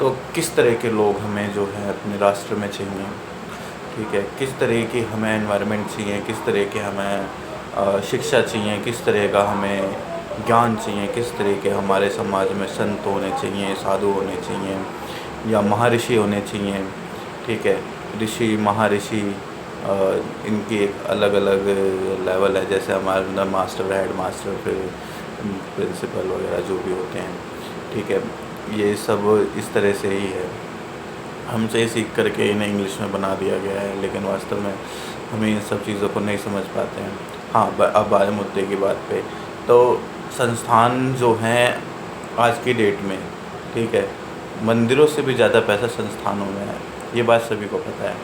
तो किस तरह के लोग हमें जो है अपने राष्ट्र में चाहिए, ठीक है, किस तरह की हमें एनवायरनमेंट चाहिए, किस तरह के हमें शिक्षा चाहिए, किस तरह का हमें ज्ञान चाहिए, किस तरह के हमारे समाज में संत होने चाहिए, साधु होने चाहिए या महर्षि होने चाहिए, ठीक है। ऋषि, महर्षि, इनकी एक अलग अलग लेवल है, जैसे हमारे अंदर मास्टर, हेड मास्टर, फिर प्रिंसिपल वगैरह जो भी होते हैं, ठीक है। ये सब इस तरह से ही है, हमसे सीख करके इन्हें इंग्लिश में बना दिया गया है, लेकिन वास्तव में हमें इन सब चीज़ों को नहीं समझ पाते हैं। हाँ, अब आए मुद्दे की बात पे, तो संस्थान जो हैं आज की डेट में, ठीक है, मंदिरों से भी ज़्यादा पैसा संस्थानों में है, ये बात सभी को पता है,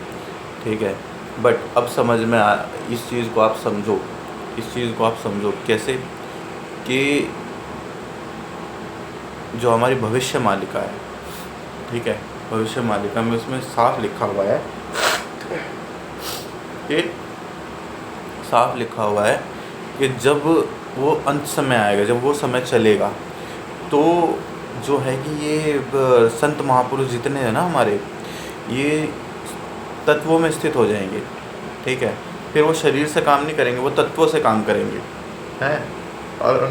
ठीक है। बट अब समझ में इस चीज़ को आप समझो, इस चीज़ को आप समझो कैसे कि जो हमारी भविष्य मालिका है, ठीक है, भविष्य मालिका में उसमें साफ लिखा हुआ है कि साफ लिखा हुआ है कि जब वो अंत समय आएगा, जब वो समय चलेगा, तो जो है कि ये संत महापुरुष जितने हैं ना हमारे, ये तत्वों में स्थित हो जाएंगे, ठीक है। फिर वो शरीर से काम नहीं करेंगे, वो तत्वों से काम करेंगे, हैं। और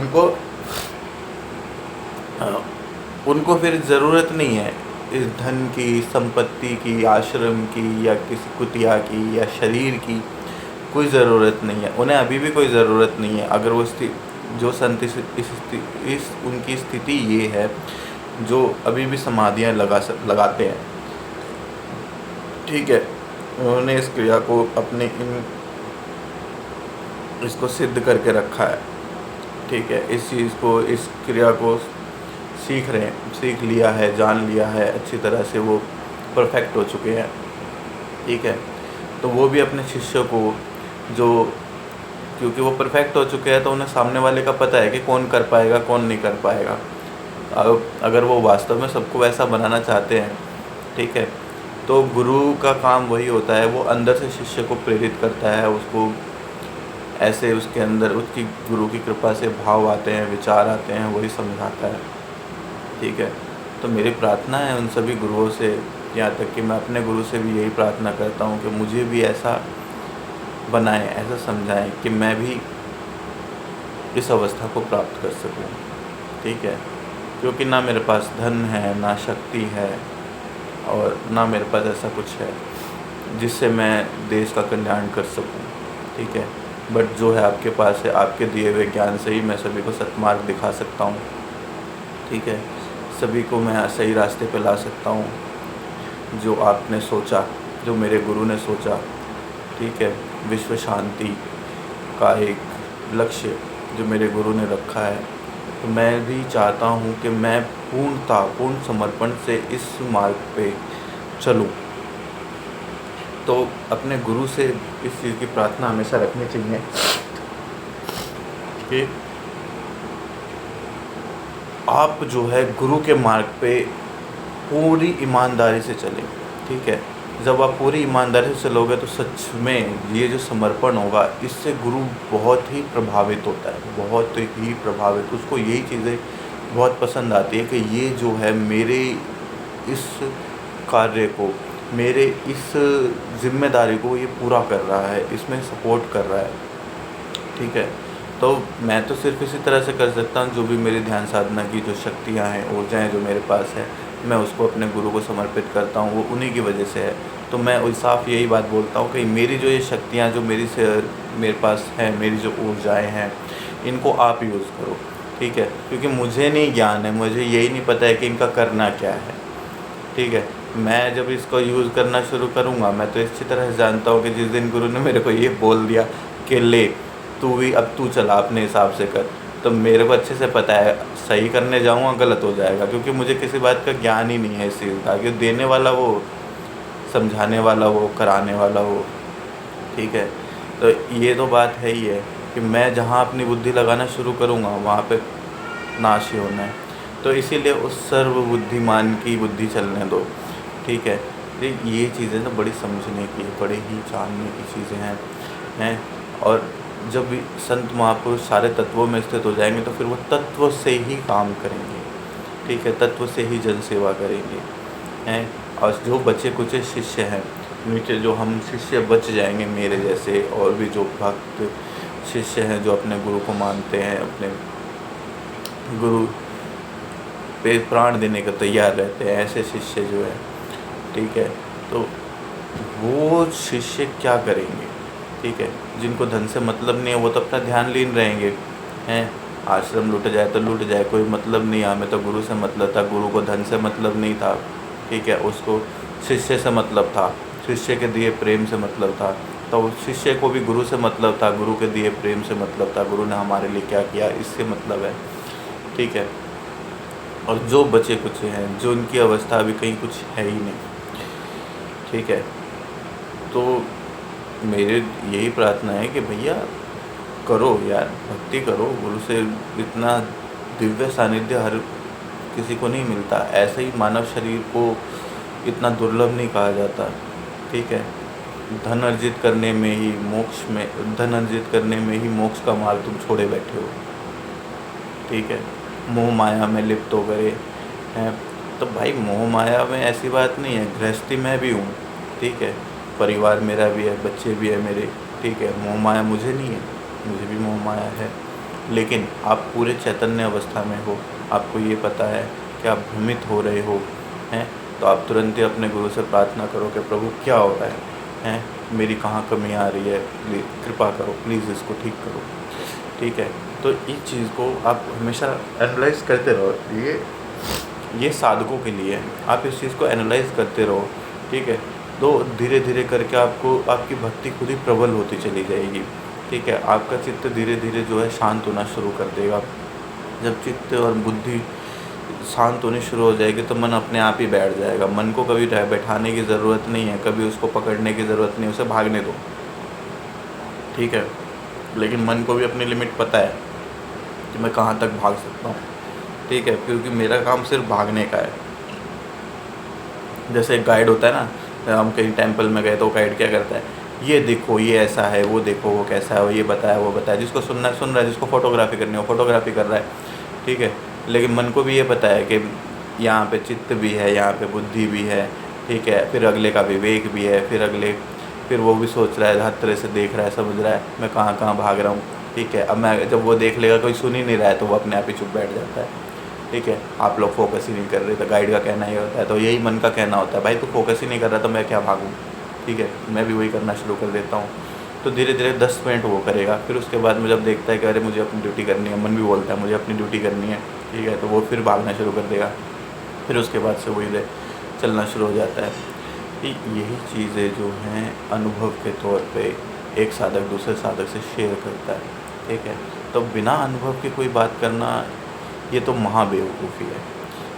उनको फिर ज़रूरत नहीं है इस धन की, संपत्ति की, आश्रम की, या किसी कुटिया की, या शरीर की, कोई ज़रूरत नहीं है उन्हें, अभी भी कोई ज़रूरत नहीं है। अगर वो जो संत इस उनकी स्थिति ये है, जो अभी भी समाधियाँ लगाते हैं, ठीक है, उन्होंने इस क्रिया को अपने इसको सिद्ध करके रखा है, ठीक है। इस चीज़ को, इस क्रिया को सीख रहे हैं, सीख लिया है, जान लिया है अच्छी तरह से, वो परफेक्ट हो चुके हैं, ठीक है। तो वो भी अपने शिष्य को, जो, क्योंकि वो परफेक्ट हो चुके हैं, तो उन्हें सामने वाले का पता है कि कौन कर पाएगा, कौन नहीं कर पाएगा। अगर वो वास्तव में सबको वैसा बनाना चाहते हैं, ठीक है, तो गुरु का काम वही होता है, वो अंदर से शिष्य को प्रेरित करता है, उसको ऐसे उसके अंदर उसकी गुरु की कृपा से भाव आते हैं, विचार आते हैं, वही समझाता है, ठीक है। तो मेरी प्रार्थना है उन सभी गुरुओं से, यहाँ तक कि मैं अपने गुरु से भी यही प्रार्थना करता हूँ कि मुझे भी ऐसा बनाएं, ऐसा समझाएं कि मैं भी इस अवस्था को प्राप्त कर सकूं, ठीक है। क्योंकि ना मेरे पास धन है, ना शक्ति है, और ना मेरे पास ऐसा कुछ है जिससे मैं देश का कल्याण कर सकूं, ठीक है। बट जो है आपके पास है, आपके दिए हुए ज्ञान से ही मैं सभी को सत्मार्ग दिखा सकता हूँ, ठीक है। सभी को मैं सही रास्ते पे ला सकता हूँ, जो आपने सोचा, जो मेरे गुरु ने सोचा, ठीक है। विश्व शांति का एक लक्ष्य जो मेरे गुरु ने रखा है, तो मैं भी चाहता हूँ कि मैं पूर्ण समर्पण से इस मार्ग पे चलूँ। तो अपने गुरु से इस चीज़ की प्रार्थना हमेशा रखनी चाहिए कि आप जो है गुरु के मार्ग पे पूरी ईमानदारी से चलें, ठीक है। जब आप पूरी ईमानदारी से चलोगे तो सच में ये जो समर्पण होगा, इससे गुरु बहुत ही प्रभावित होता है, बहुत ही प्रभावित। उसको यही चीज़ें बहुत पसंद आती है कि ये जो है मेरे इस कार्य को, मेरे इस जिम्मेदारी को ये पूरा कर रहा है, इसमें सपोर्ट कर रहा है, ठीक है। तो मैं तो सिर्फ इसी तरह से कर सकता हूँ, जो भी मेरी ध्यान साधना की जो शक्तियाँ हैं, ऊर्जाएँ जो मेरे पास है, मैं उसको अपने गुरु को समर्पित करता हूँ, वो उन्हीं की वजह से है। तो मैं साफ यही बात बोलता हूँ कि मेरी जो ये शक्तियाँ जो मेरे पास हैं, मेरी जो ऊर्जाएँ हैं, इनको आप यूज़ करो, ठीक है। क्योंकि मुझे नहीं ज्ञान है, मुझे यही नहीं पता है कि इनका करना क्या है, ठीक है। मैं जब इसको यूज़ करना शुरू करूँगा, मैं तो अच्छी तरह से जानता हूँ कि जिस दिन गुरु ने मेरे को ये बोल दिया कि ले तू भी अब तू चला अपने हिसाब से कर, तो मेरे को अच्छे से पता है सही करने जाऊँगा गलत हो जाएगा, क्योंकि मुझे किसी बात का ज्ञान ही नहीं है इस चीज़ का, कि देने वाला वो, समझाने वाला वो, कराने वाला वो, ठीक है। तो ये तो बात है ही है कि मैं जहाँ अपनी बुद्धि लगाना शुरू करूँगा वहाँ पे नाश ही होना है। तो इसीलिए उस सर्वबुद्धिमान की बुद्धि चलने दो, ठीक है। ये चीज़ें तो बड़ी समझने की, बड़ी ही जानने की चीज़ें हैं। और जब संत महापुरुष सारे तत्वों में स्थित हो जाएंगे तो फिर वो तत्व से ही काम करेंगे, ठीक है, तत्व से ही जन सेवा करेंगे, हैं। और जो बचे कुचे शिष्य हैं, नीचे जो हम शिष्य बच जाएंगे मेरे जैसे, और भी जो भक्त शिष्य हैं जो अपने गुरु को मानते हैं, अपने गुरु पे प्राण देने को तैयार रहते हैं, ऐसे शिष्य जो हैं, ठीक है, तो वो शिष्य क्या करेंगे? ठीक है, जिनको धन से मतलब नहीं है वो तो अपना ध्यान लीन रहेंगे, हैं। आश्रम लूट जाए तो लूट जाए, कोई मतलब नहीं, हमें तो गुरु से मतलब था, गुरु को धन से मतलब नहीं था, ठीक है, उसको शिष्य से मतलब था, शिष्य के दिए प्रेम से मतलब था। तो उस शिष्य को भी गुरु से मतलब था, गुरु के दिए प्रेम से मतलब था, गुरु ने हमारे लिए क्या किया इससे मतलब है, ठीक है। और जो बचे कुछ हैं, जो उनकी अवस्था अभी कहीं कुछ है ही नहीं, ठीक है, तो मेरे यही प्रार्थना है कि भैया करो यार, भक्ति करो, गुरु से इतना दिव्य सानिध्य हर किसी को नहीं मिलता, ऐसे ही मानव शरीर को इतना दुर्लभ नहीं कहा जाता, ठीक है। धन अर्जित करने में ही धन अर्जित करने में ही मोक्ष का मार्ग तुम छोड़े बैठे हो, ठीक है, मोह माया में लिप्त हो गए हैं। तो भाई मोह माया में ऐसी बात नहीं है, गृहस्थी में भी हूँ, ठीक है, परिवार मेरा भी है, बच्चे भी है मेरे, ठीक है, मोह माया मुझे नहीं है, मुझे भी मोह माया है। लेकिन आप पूरे चैतन्य अवस्था में हो, आपको ये पता है कि आप भ्रमित हो रहे हो, हैं, तो आप तुरंत ही अपने गुरु से प्रार्थना करो कि प्रभु क्या हो रहा है, मेरी कहाँ कमी आ रही है, प्लीज़ कृपा करो, प्लीज़ इसको ठीक करो, ठीक है। तो इस चीज़ को आप हमेशा एनालाइज करते रहो, ये साधकों के लिए है, आप इस चीज़ को एनालाइज करते रहो, ठीक है। तो धीरे धीरे करके आपकी भक्ति खुद ही प्रबल होती चली जाएगी, ठीक है, आपका चित्त धीरे धीरे जो है शांत होना शुरू कर देगा। जब चित्त और बुद्धि शांत होनी शुरू हो जाएगी तो मन अपने आप ही बैठ जाएगा, मन को कभी बैठाने की ज़रूरत नहीं है, कभी उसको पकड़ने की ज़रूरत नहीं, उसे भागने दो, ठीक है। लेकिन मन को भी अपनी लिमिट पता है कि मैं कहाँ तक भाग सकता हूँ, ठीक है, क्योंकि मेरा काम सिर्फ भागने का है। जैसे एक गाइड होता है ना, हम कहीं टेंपल में गए तो गाइड क्या करता है, ये देखो ये ऐसा है, वो देखो वो कैसा है, ये बताया वो बताया, जिसको सुनना है सुन रहा है, जिसको फोटोग्राफी करनी है वो फोटोग्राफी कर रहा है, ठीक है। लेकिन मन को भी ये पता है कि यहाँ पे चित्त भी है, यहाँ पे बुद्धि भी है, ठीक है, फिर अगले का विवेक भी है, फिर वो भी सोच रहा है, हर तरह से देख रहा है, समझ रहा है मैं कहाँ कहाँ भाग रहा हूँ, ठीक है। अब मैं जब वो देख लेगा कोई सुन ही नहीं रहा है तो वो अपने आप ही चुप बैठ जाता है, ठीक है, आप लोग फोकस ही नहीं कर रहे, तो गाइड का कहना ये होता है, तो यही मन का कहना होता है, भाई तू फोकस ही नहीं कर रहा तो मैं क्या भागूँ, ठीक है, मैं भी वही करना शुरू कर देता हूँ। तो धीरे धीरे 10 मिनट वो करेगा, फिर उसके बाद में जब देखता है कि अरे मुझे अपनी ड्यूटी करनी है, मन भी बोलता है मुझे अपनी ड्यूटी करनी है, ठीक है, तो वो फिर भागना शुरू कर देगा, फिर उसके बाद से वही चलना शुरू हो जाता है। कि यही चीज़ें जो हैं अनुभव के तौर पे एक साधक दूसरे साधक से शेयर करता है, ठीक है। तो बिना अनुभव की कोई बात करना ये तो महाबेवकूफ़ी है,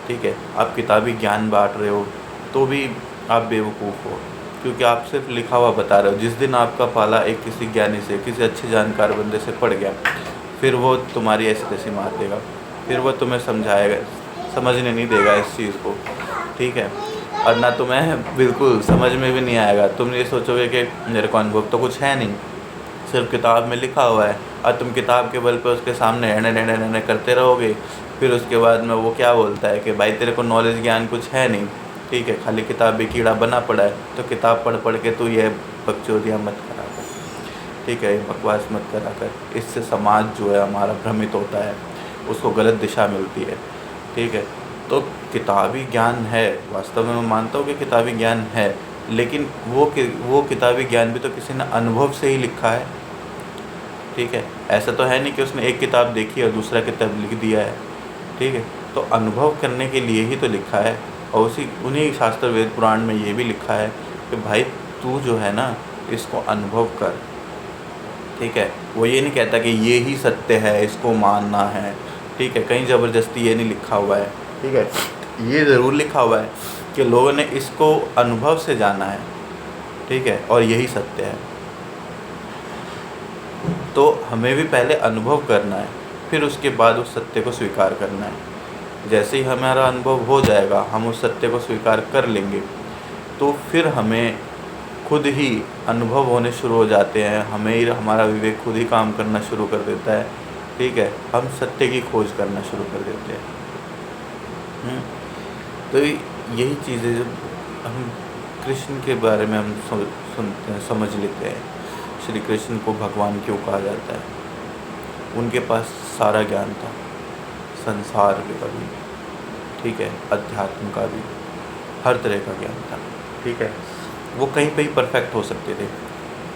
ठीक है। आप किताबी ज्ञान बांट रहे हो तो भी आप बेवकूफ़ हो, क्योंकि आप सिर्फ लिखा हुआ बता रहे हो। जिस दिन आपका पाला एक किसी ज्ञानी से, किसी अच्छे जानकार बंदे से पड़ गया, फिर वो तुम्हारी ऐसी तैसी मार देगा, फिर वो तुम्हें समझाएगा, समझने नहीं देगा इस चीज़ को, ठीक है। और ना तुम्हें बिल्कुल समझ में भी नहीं आएगा, तुम ये सोचोगे कि मेरे को अनुभव तो कुछ है नहीं, सिर्फ किताब में लिखा हुआ है, और तुम किताब के बल पे उसके सामने एने करते रहोगे। फिर उसके बाद में वो क्या बोलता है कि भाई तेरे को नॉलेज ज्ञान कुछ है नहीं, ठीक है, खाली किताब भी कीड़ा बना पड़ा है, तो किताब पढ़ पढ़ के तू ये बकचोदियाँ मत करा कर, ठीक है, बकवास मत करा कर। इससे समाज जो है हमारा भ्रमित होता है, उसको गलत दिशा मिलती है, ठीक है। तो किताबी ज्ञान है, वास्तव में मैं मानता हूँ कि किताबी ज्ञान है, लेकिन वो किताबी ज्ञान भी तो किसी ने अनुभव से ही लिखा है, ठीक है। ऐसा तो है नहीं कि उसने एक किताब देखी और दूसरा किताब लिख दिया है, ठीक है। तो अनुभव करने के लिए ही तो लिखा है, और उन्हीं शास्त्र वेद पुराण में ये भी लिखा है कि भाई तू जो है ना इसको अनुभव कर, ठीक है। वो ये नहीं कहता कि ये ही सत्य है, इसको मानना है, ठीक है, कहीं ज़बरदस्ती ये नहीं लिखा हुआ है, ठीक है। ये ज़रूर लिखा हुआ है कि लोगों ने इसको अनुभव से जाना है, ठीक है, और यही सत्य है। तो हमें भी पहले अनुभव करना है, फिर उसके बाद उस सत्य को स्वीकार करना है। जैसे ही हमारा अनुभव हो जाएगा, हम उस सत्य को स्वीकार कर लेंगे, तो फिर हमें खुद ही अनुभव होने शुरू हो जाते हैं, हमारा विवेक खुद ही काम करना शुरू कर देता है, ठीक है। हम सत्य की खोज करना शुरू कर देते हैं। तो यही चीज़ें जब हम कृष्ण के बारे में हम सुनते हैं, समझ लेते हैं, श्री कृष्ण को भगवान क्यों कहा जाता है। उनके पास सारा ज्ञान था, संसार का भी, ठीक है, अध्यात्म का भी, हर तरह का ज्ञान था, ठीक है। वो कहीं पे ही परफेक्ट हो सकते थे,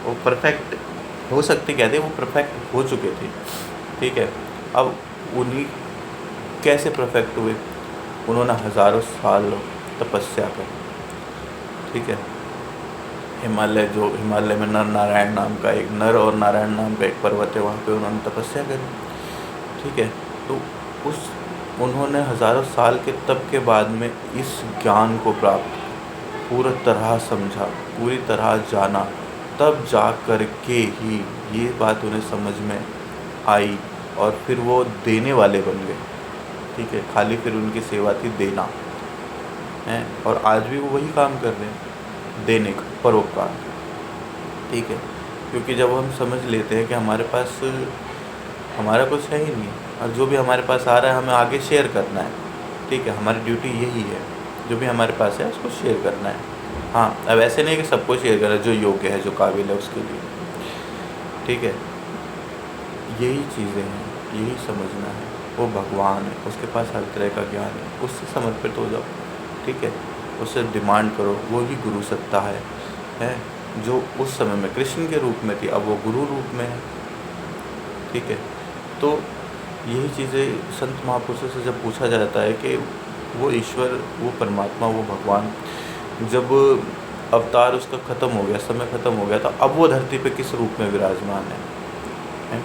वो परफेक्ट हो सकते क्या थे, वो परफेक्ट हो चुके थे, ठीक है। अब उन्हीं कैसे परफेक्ट हुए, उन्होंने हज़ारों साल तपस्या करी, ठीक है। हिमालय में नर नारायण नाम का एक नर और नारायण नाम का एक पर्वत है, वहाँ पे उन्होंने तपस्या करी, ठीक है। तो उन्होंने हज़ारों साल के तप के बाद में इस ज्ञान को प्राप्त पूरी तरह समझा, पूरी तरह जाना, तब जा कर के ही ये बात उन्हें समझ में आई और फिर वो देने वाले बन गए, ठीक है। खाली फिर उनकी सेवा थी देना है, और आज भी वो वही काम कर रहे हैं, देने का, परोपकार, ठीक है। क्योंकि जब हम समझ लेते हैं कि हमारे पास हमारा कुछ है ही नहीं, और जो भी हमारे पास आ रहा है हमें आगे शेयर करना है, ठीक है। हमारी ड्यूटी यही है, जो भी हमारे पास है उसको शेयर करना है। हाँ, अब ऐसे नहीं कि सबको शेयर करना, जो योग्य है, जो काबिल है उसके लिए, ठीक है। यही चीज़ें हैं, यही समझना है। वो भगवान है, उसके पास हर तरह का ज्ञान है, उससे समर्पित हो जाओ, ठीक है। उससे डिमांड करो, वो ही गुरु सत्ता है जो उस समय में कृष्ण के रूप में थी, अब वो गुरु रूप में है, ठीक है। तो यही चीज़ें संत महापुरुषों से जब पूछा जाता है कि वो ईश्वर, वो परमात्मा, वो भगवान जब अवतार उसका ख़त्म हो गया, समय ख़त्म हो गया, तो अब वो धरती पे किस रूप में विराजमान है?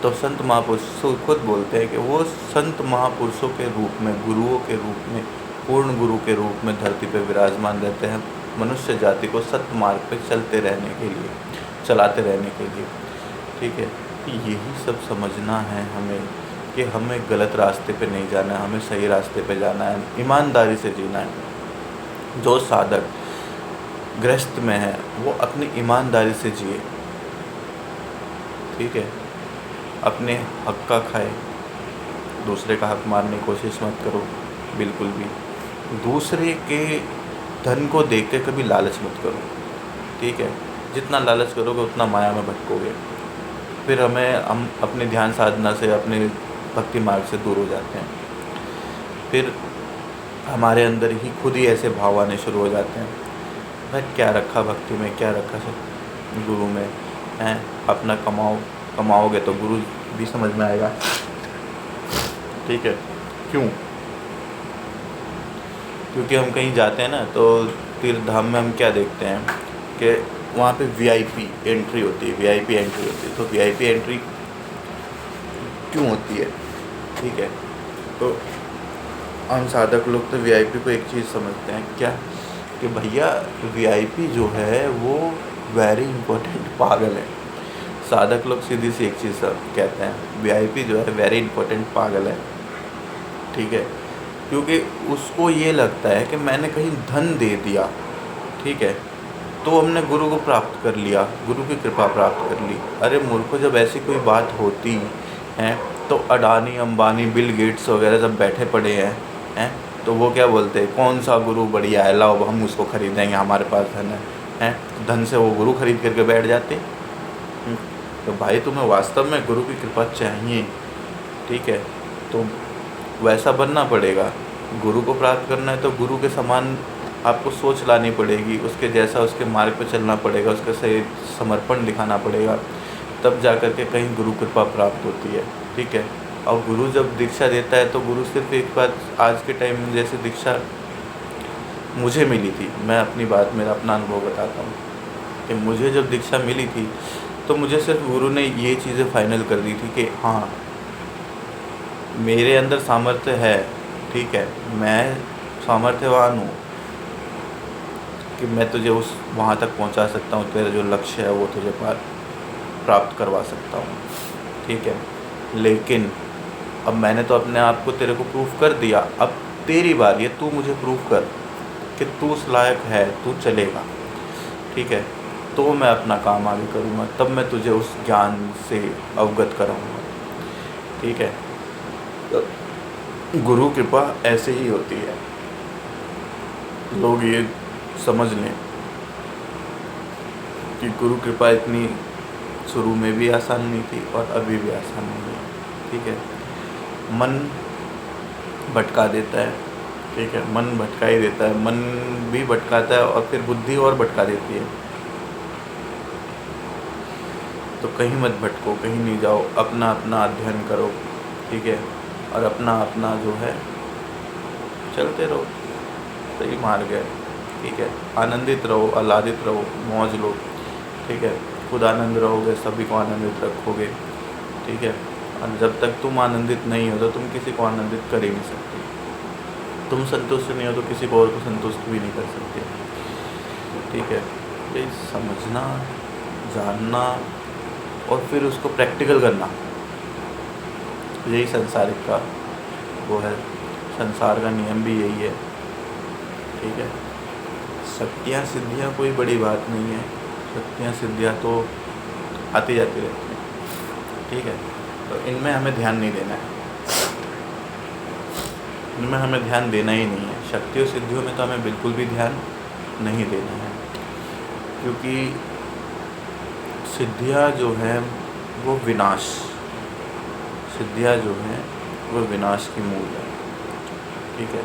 तो संत महापुरुष खुद बोलते हैं कि वो संत महापुरुषों के रूप में, गुरुओं के रूप में, पूर्ण गुरु के रूप में धरती पे विराजमान रहते हैं, मनुष्य जाति को सत्य मार्ग पे चलाते रहने के लिए, ठीक है। यही सब समझना है हमें कि हमें गलत रास्ते पे नहीं जाना है, हमें सही रास्ते पे जाना है, ईमानदारी से जीना है। जो साधक गृहस्थ में है वो अपनी ईमानदारी से जिए, ठीक है। अपने हक का खाए, दूसरे का हक मारने की कोशिश मत करो बिल्कुल भी। दूसरे के धन को देख के कभी लालच मत करो, ठीक है। जितना लालच करोगे उतना माया में भटकोगे, फिर हम अपने ध्यान साधना से, अपने भक्ति मार्ग से दूर हो जाते हैं। फिर हमारे अंदर ही खुद ही ऐसे भाव आने शुरू हो जाते हैं, भाई क्या रखा भक्ति में, क्या रखा सब गुरु में है। अपना कमाओगे तो गुरु भी समझ में आएगा, ठीक है। क्योंकि हम कहीं जाते हैं ना, तो तीर्थ धाम में हम क्या देखते हैं कि वहाँ पे वीआईपी एंट्री होती है, तो वीआईपी एंट्री क्यों होती है, ठीक है। तो हम साधक लोग तो वीआईपी को एक चीज़ समझते हैं, क्या कि भैया वीआईपी जो है वो वेरी इंपॉर्टेंट पागल है। साधक लोग सीधी सी एक चीज़ कहते हैं, वीआईपी जो है वेरी इंपॉर्टेंट पागल है, ठीक है। क्योंकि उसको ये लगता है कि मैंने कहीं धन दे दिया, ठीक है, तो हमने गुरु को प्राप्त कर लिया, गुरु की कृपा प्राप्त कर ली। अरे मूर्खों, जब ऐसी कोई बात होती है तो अडानी, अंबानी, बिल गेट्स वगैरह जब बैठे पड़े हैं तो वो क्या बोलते हैं, कौन सा गुरु बढ़िया है, लाओ हम उसको खरीदेंगे, हमारे पास धन है। धन से वो गुरु खरीद करके बैठ जाते। तो भाई तुम्हें वास्तव में गुरु की कृपा चाहिए, ठीक है, तो वैसा बनना पड़ेगा। गुरु को प्राप्त करना है तो गुरु के समान आपको सोच लानी पड़ेगी, उसके जैसा उसके मार्ग पे चलना पड़ेगा, उसका सही समर्पण दिखाना पड़ेगा, तब जा कर के कहीं गुरु कृपा प्राप्त होती है, ठीक है। और गुरु जब दीक्षा देता है तो गुरु सिर्फ एक बात, आज के टाइम में जैसे दीक्षा मुझे मिली थी, मैं अपनी बात, मेरा अपना अनुभव बताता हूँ कि मुझे जब दीक्षा मिली थी तो मुझे सिर्फ गुरु ने ये चीज़ें फाइनल कर दी थी कि हाँ, मेरे अंदर सामर्थ्य है, ठीक है, मैं सामर्थ्यवान हूँ कि मैं तुझे वहाँ तक पहुँचा सकता हूँ, तेरा जो लक्ष्य है वो तुझे प्राप्त करवा सकता हूँ, ठीक है। लेकिन अब मैंने तो अपने आप को तेरे को प्रूफ कर दिया, अब तेरी बारी है, तू मुझे प्रूफ कर कि तू उस लायक है, तू चलेगा, ठीक है। तो मैं अपना काम आगे करूँगा, तब मैं तुझे उस ज्ञान से अवगत कराऊँगा, ठीक है। तो गुरु कृपा ऐसे ही होती है, लोग ये समझ लें कि गुरु कृपा इतनी शुरू में भी आसान नहीं थी और अभी भी आसान नहीं है। ठीक है, मन भटका देता है। ठीक है, मन भटका ही देता है, मन भी भटकाता है और फिर बुद्धि और भटका देती है। तो कहीं मत भटको, कहीं नहीं जाओ, अपना अपना अध्ययन करो। ठीक है, और अपना अपना जो है चलते रहो, सही मार्ग है। ठीक है, आनंदित रहो, आह्लादित रहो, मौज लो। ठीक है, खुद आनंद रहोगे, सभी को आनंदित रखोगे। ठीक है, और जब तक तुम आनंदित नहीं हो तो तुम किसी को आनंदित कर ही नहीं सकते। तुम संतुष्ट नहीं हो तो किसी को और को संतुष्ट भी नहीं कर सकते। ठीक है, ये समझना, जानना और फिर उसको प्रैक्टिकल करना, यही संसारिक का वो है, संसार का नियम भी यही है। ठीक है, शक्तियाँ सिद्धियाँ कोई बड़ी बात नहीं है, शक्तियाँ सिद्धियाँ तो आती जाती रहती हैं। ठीक है, तो इनमें हमें ध्यान नहीं देना है, इनमें हमें ध्यान देना ही नहीं है। शक्तियों सिद्धियों में तो हमें बिल्कुल भी ध्यान नहीं देना है, क्योंकि सिद्धियाँ जो हैं वो विनाश, सिद्धियाँ जो हैं वो विनाश की मूल है। ठीक है,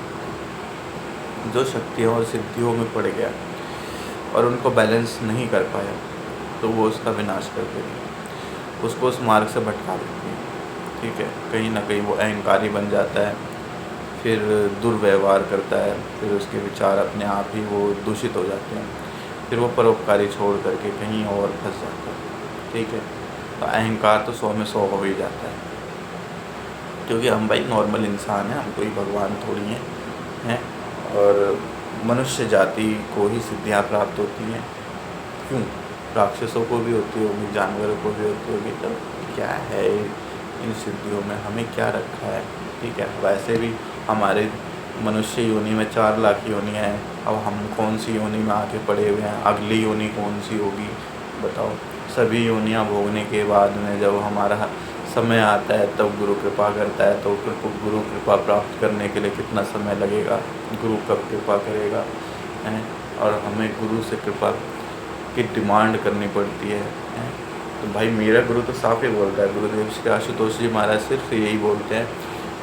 जो शक्तियों और सिद्धियों में पड़ गया और उनको बैलेंस नहीं कर पाया तो वो उसका विनाश कर देगी, उसको उस मार्ग से भटका देती है। ठीक है, कहीं ना कहीं वो अहंकारी बन जाता है, फिर दुर्व्यवहार करता है, फिर उसके विचार अपने आप ही वो दूषित हो जाते हैं, फिर वो परोपकारी छोड़ करके कहीं और फंस जाता है। ठीक है, तो अहंकार तो 100 में 100 हो ही जाता है, क्योंकि हम भाई नॉर्मल इंसान हैं, हम कोई भगवान थोड़ी हैं। और मनुष्य जाति को ही सिद्धियाँ प्राप्त होती हैं, क्यों, राक्षसों को भी होती होगी, जानवरों को भी होती होगी, तो क्या है इन सिद्धियों में, हमें क्या रखा है। ठीक है, वैसे भी हमारे मनुष्य योनि में 4 लाख योनियाँ हैं, अब हम कौन सी योनि में आके पड़े हुए हैं, अगली योनि कौन सी होगी बताओ। सभी योनियाँ भोगने के बाद में जब हमारा समय आता है तब गुरु कृपा करता है, तो गुरु कृपा प्राप्त करने के लिए कितना समय लगेगा, गुरु कब कृपा करेगा हैं, और हमें गुरु से कृपा की डिमांड करनी पड़ती है। तो भाई मेरा गुरु तो साफ ही बोलता है, गुरुदेव श्री आशुतोष जी महाराज सिर्फ यही बोलते हैं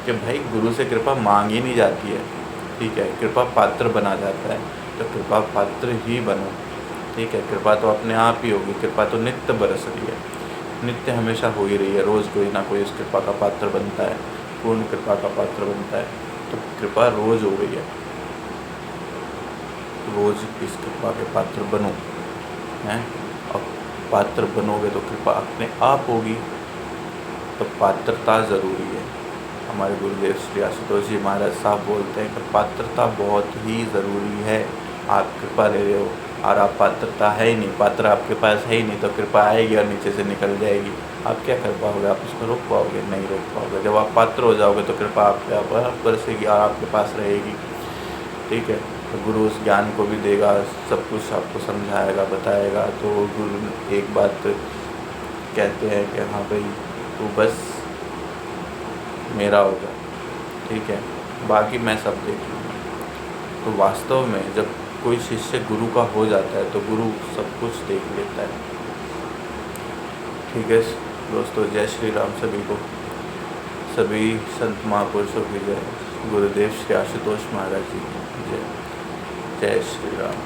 कि भाई गुरु से कृपा मांगी नहीं जाती है। ठीक है, कृपा पात्र बना जाता है, तो कृपा पात्र ही बनो। ठीक है, कृपा तो अपने आप ही होगी, कृपा तो नित्य बरस रही है, नित्य हमेशा हो ही रही है, रोज़ कोई ना कोई उस कृपा का पात्र बनता है, पूर्ण कृपा का पात्र बनता है। तो कृपा रोज़ हो गई है, रोज़ इस कृपा के पात्र बनो हैं, और पात्र बनोगे तो कृपा अपने आप होगी। तो पात्रता ज़रूरी है। हमारे गुरुदेव श्री आशुतोष जी महाराज साहब बोलते हैं कि पात्रता बहुत ही ज़रूरी है। आप कृपा ले रहे हो और आप पात्रता है ही नहीं, पात्र आपके पास है ही नहीं, तो कृपा आएगी और नीचे से निकल जाएगी। आप क्या कर पाओगे, आप उसको रोक पाओगे, नहीं रोक पाओगे। जब आप पात्र हो जाओगे तो कृपा आपके आप बरसेगी और आपके पास रहेगी। ठीक है, तो गुरु उस ज्ञान को भी देगा, सब कुछ आपको समझाएगा, बताएगा। तो गुरु एक बात कहते हैं कि हाँ भाई तू बस मेरा होगा, ठीक है, बाकी मैं सब देख लूँगा। तो वास्तव में जब कोई शिष्य गुरु का हो जाता है तो गुरु सब कुछ देख लेता है। ठीक है दोस्तों, जय श्री राम सभी को, सभी संत महापुरुषों की जय, गुरुदेव श्री आशुतोष महाराज जी की जय, जय श्री राम।